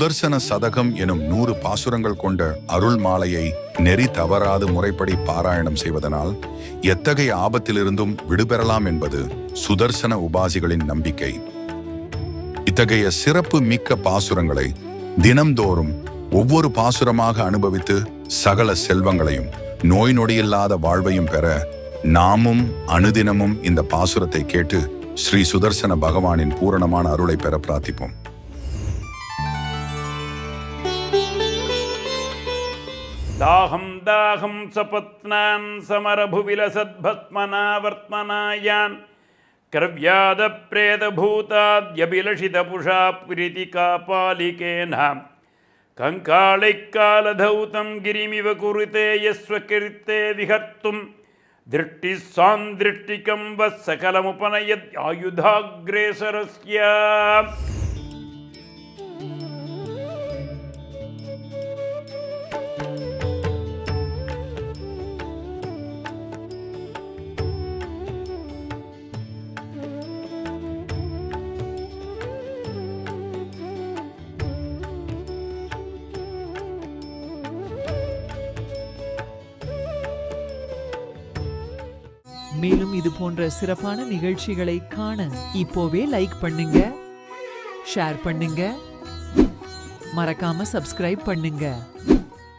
சுதர்சன சதகம் எனும் 100 பாசுரங்கள் கொண்ட அருள் மாலையை நெறி தவறாது முறைப்படி பாராயணம் செய்வதனால் எத்தகைய ஆபத்திலிருந்தும் விடுபெறலாம் என்பது சுதர்சன உபாசிகளின் நம்பிக்கை. இத்தகைய சிறப்பு மிக்க பாசுரங்களை தினம்தோறும் ஒவ்வொரு பாசுரமாக அனுபவித்து சகல செல்வங்களையும் நோய் நொடியில்லாத வாழ்வையும் பெற நாமும் அனுதினமும் இந்த பாசுரத்தை கேட்டு ஸ்ரீ சுதர்சன பகவானின் பூரணமான அருளை பெற பிரார்த்திப்போம். தாகம் தாகம் சபத்னான் சமரபுவிலசத்பத்மனாவர்த்மனாயான் கிரவ்யாத பிரேத பூதாத்யபிலஷித புஷா புரிதிகா பாலிகேனாம் கங்காளைக்காலதௌதம் கிரிமிவ குருதே யஸ்வகிருத்தே விஹர்த்தும் திருஷ்டி சாந்திருஷ்டிகம் வசகலமுபனயத் ஆயுதாக்ரேசரஸ்ய. மேலும் இது போன்ற சிறப்பான நிகழ்ச்சிகளை காண இப்போவே லைக் பண்ணுங்க, ஷேர் பண்ணுங்க, மறக்காம சப்ஸ்கிரைப் பண்ணுங்க.